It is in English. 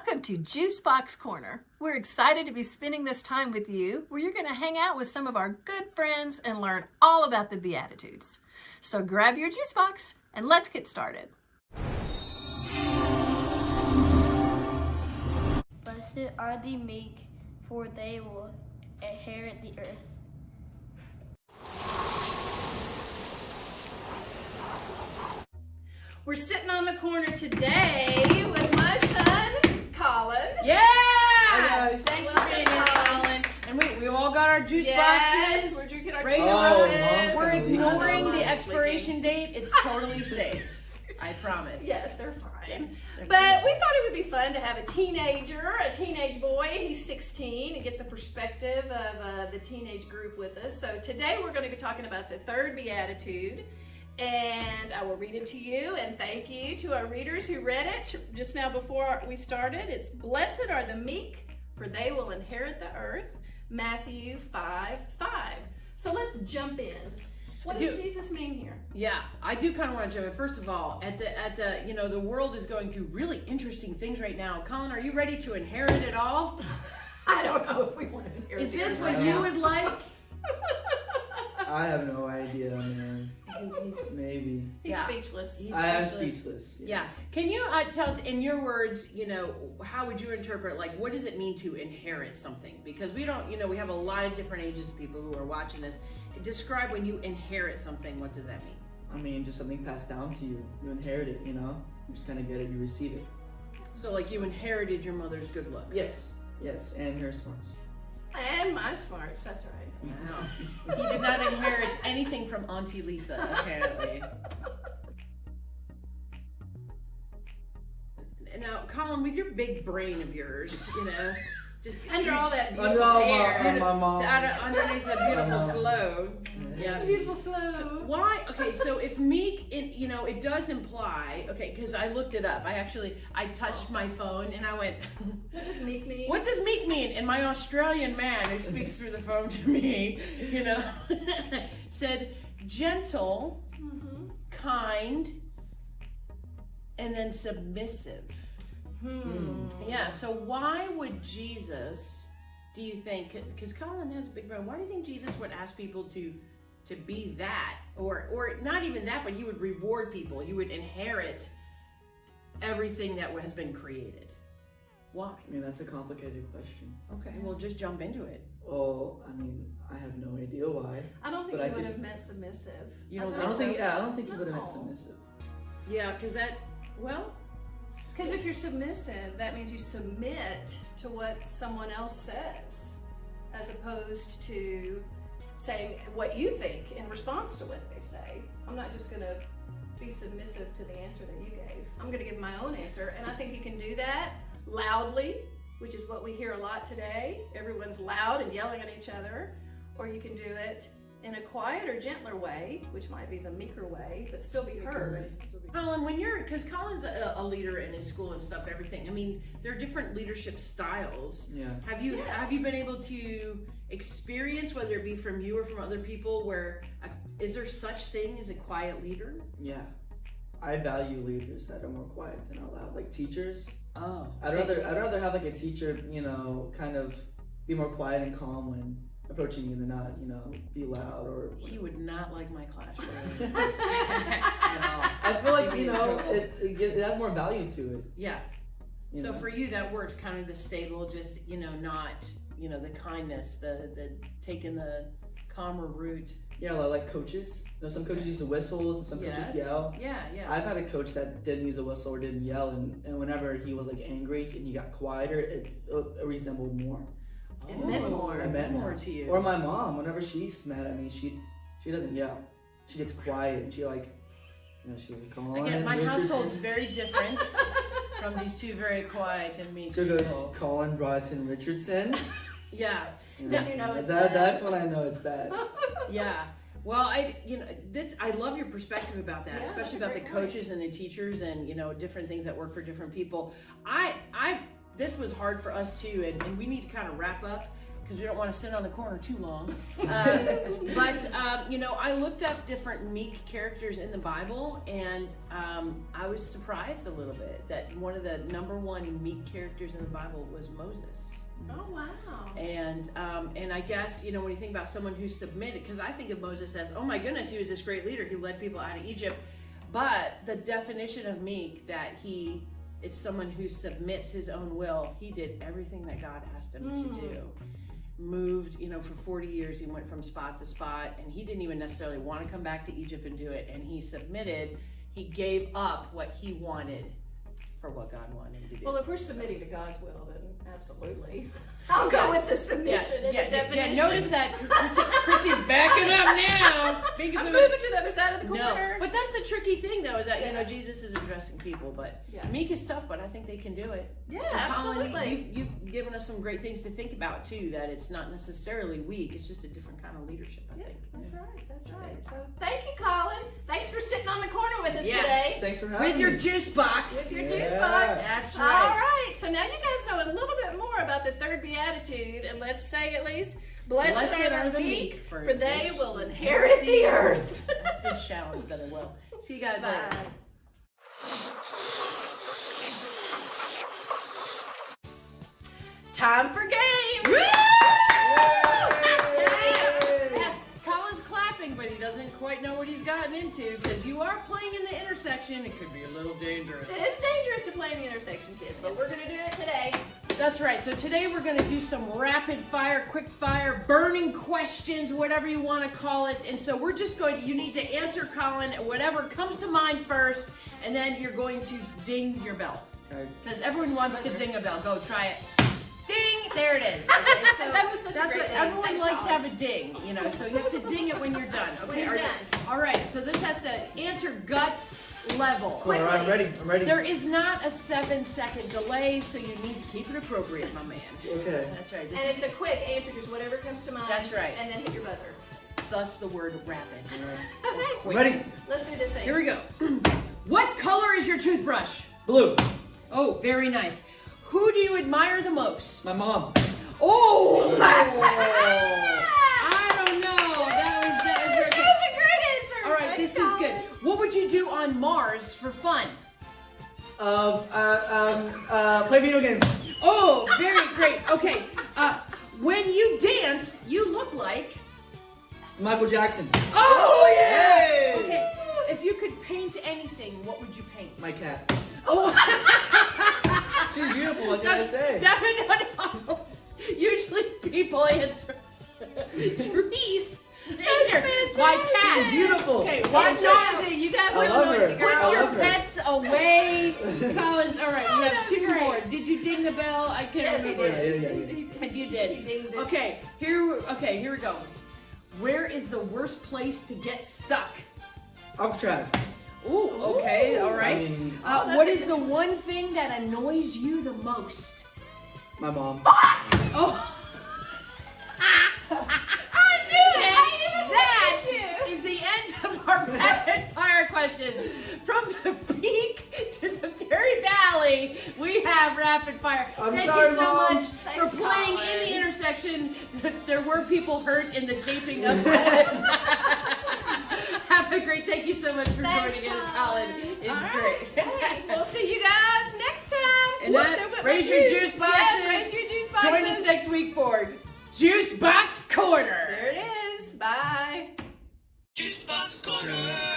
Welcome to Juicebox Corner. We're excited to be spending this time with you where you're going to hang out with some of our good friends and learn all about the Beatitudes. So grab your juice box and let's get started. Blessed are the meek, for they will inherit the earth. We're sitting on the corner today with my son, Colin. Yeah! Hi guys. Thanks for being here, Colin. And we all got our juice boxes. We're drinking our Raise juice your boxes. glasses. We're Mom's ignoring sleeping. the expiration date. It's totally safe. I promise. Yes, they're fine. Yes, they're But cute. we thought it would be fun to have a teenage boy, he's 16, and get the perspective of the teenage group with us. So today we're going to be talking about the third Beatitude, and I will read it to you, and thank you to our readers who read it just now before we started. It's blessed are the meek, for they will inherit the earth, Matthew 5:5. So let's jump in. What does Jesus mean here? Yeah, I do kind of want to jump in. First of all, at the the world is going through really interesting things right now. Colin, are you ready to inherit it all? I don't know if we want to inherit Is the this earth what right you now. would like? I have no idea, man. Maybe. He's Yeah. speechless. I am speechless. Yeah. Can you tell us in your words, how would you interpret, like, what does it mean to inherit something? Because we don't, we have a lot of different ages of people who are watching this. Describe when you inherit something, what does that mean? I mean, just something passed down to you. You inherit it, You just kind of get it, you receive it. So, like, you inherited your mother's good looks. Yes, and her smarts. And my smarts, that's right. Wow. He did not inherit anything from Auntie Lisa, apparently. Now, Colin, with your big brain of yours, just Under all that Oh beautiful no, hair. my mom. underneath the beautiful flow. Yeah. Beautiful flow. So why? Okay, so if meek, it does imply. Okay, because I looked it up. I touched my phone and I went, What does meek mean? "What does meek mean?" And my Australian man who speaks through the phone to me, said gentle, Mm-hmm. kind, and then submissive. Yeah. So why would Jesus? Do you think? Because Colin has a big brain. Why do you think Jesus would ask people to be that, or not even that, but he would reward people? He would inherit everything that has been created. Why? I mean, that's a complicated question. Okay, well, just jump into it. Well, I mean, I have no idea why. I don't think But he I would think- have meant submissive. You don't I don't think. so? Yeah, I don't think he would have No. meant submissive. Yeah, because Because if you're submissive, that means you submit to what someone else says, as opposed to saying what you think in response to what they say. I'm not just going to be submissive to the answer that you gave. I'm going to give my own answer, and I think you can do that loudly, which is what we hear a lot today. Everyone's loud and yelling at each other. Or you can do it in a quiet or gentler way, which might be the meeker way, but still be heard. Colin, because Colin's a leader in his school and stuff, everything. I mean, there are different leadership styles. Yeah. Have you Yes. been able to experience, whether it be from you or from other people, where is there such thing as a quiet leader? Yeah. I value leaders that are more quiet than out loud, like teachers. Oh, I'd rather have like a teacher, kind of be more quiet and calm when approaching you than not, be loud or. He would not like my classroom. I feel like it has more value to it. Yeah. you So know. for you, that works kind of the stable, just not the kindness, the taking the calmer route. Yeah, like coaches. Some coaches use the whistles and some coaches yell. Yeah, yeah. I've had a coach that didn't use a whistle or didn't yell, and whenever he was like angry and he got quieter, it resembled more. It meant more. It meant more to you. Or my mom, whenever she's mad at me, she doesn't yell. She gets quiet and she she was calling. Again, my household's very different from these two very quiet and meek She goes, people. Colin Broughton Richardson. Yeah, Then you know it's bad. That's when I know it's bad. yeah. Well, I love your perspective about that, Yeah, especially that's a about the great point. coaches and the teachers and different things that work for different people. This was hard for us too, and we need to kind of wrap up. because we don't want to sit on the corner too long. You know, I looked up different meek characters in the Bible, and I was surprised a little bit that one of the #1 meek characters in the Bible was Moses. Oh, wow. And I guess, you know, when you think about someone who submitted, because I think of Moses as, oh my goodness, he was this great leader. He led people out of Egypt. But the definition of meek, that it's someone who submits his own will. He did everything that God asked him to do. Moved, you know, for 40 years, he went from spot to spot, and he didn't even necessarily want to come back to Egypt and do it. And he submitted. He gave up what he wanted for what God wanted him to do. Well, if we're submitting to God's will, then absolutely. I'll go with the submission and the definition. Yeah, notice that Christy's backing up now. I'm moving to the other side of the corner. No, but that's the tricky thing, though, is that, you know, Jesus is addressing people, but Yeah. meek is tough, but I think they can do it. Yeah, And absolutely. Colin, you've given us some great things to think about, too, that it's not necessarily weak. It's just a different kind of leadership, I think. That's right. That's right. So thank you, Colin. Thanks for sitting on the corner with us Yes. today. Thanks for having With me. your juice box. With your Yes. juice box. That's All right. right. So now you guys know a little bit more about the third beatitude, and let's say at least, blessed are the meek, for they will inherit the earth. I did shall instead of will. See you guys later. Bye. Time for games. Yes, Colin's clapping, but he doesn't quite know what he's gotten into, because you are playing in the intersection. It could be a little dangerous. It's dangerous to play in the intersection, kids, but we're gonna do it today. That's right. So today we're going to do some rapid fire, quick fire, burning questions, whatever you want to call it. And so we're just you need to answer, Colin, whatever comes to mind first, and then you're going to ding your bell. Okay. Because everyone wants to ding a bell. Go, try it. Ding! There it is. Okay, so That was such a that's great what thing. everyone Thanks, likes to Colin. have a ding, you know, so you have to ding it when you're done. Okay, you're are you- done. all right, so this has to answer gut level. All right, I'm ready. I'm ready. There is not a 7-second delay, so you need to keep it appropriate, my man. Okay. That's right. And This it's a quick answer, just whatever comes to mind. That's right. And then hit your buzzer. is thus the word rapid. Okay, Quick. Ready? let's do this thing. Here we go. What color is your toothbrush? Blue. Oh, very nice. Who do you admire the most? My mom. Oh! I don't know. That was very That good. was a great answer. All right, this is good. What would you do on Mars for fun? Play video games. Oh, very great. Okay. When you dance, you look like. Michael Jackson. Oh yeah. Hey! Okay. If you could paint anything, what would you paint? My cat. Oh. She's beautiful. What can I say? No. Usually people answer trees. Answer. My cat. She's beautiful. Okay, It's watch out. noisy. You guys I are love noisy, her. girl. Put I your love her. pets away. Collins, all right, we have that's two great. more. Did you ding the bell? I can't Yes, he remember. did. Yeah. If you did. He dinged it. Okay, here we go. Where is the worst place to get stuck? Alcatraz. Ooh, okay, Ooh. all right. I mean, What is the one thing that annoys you the most? my mom. Oh. I knew it. That is the end of our rapid fire questions. From the peak to the very valley, we have rapid fire. I'm Thank sorry, you so Mom. much Thanks, for playing Colin. in the intersection. There were people hurt in the taping of it. Have a great. Thank you so much for Thanks, joining us, Colin. It's All right. great. Hey, we'll see you guys next time. And Whoop, that- whoop, whoop, raise your juice boxes. Yes, raise your juice boxes. Join us next week for Juicebox Corner. There it is. Bye. Juicebox Corner.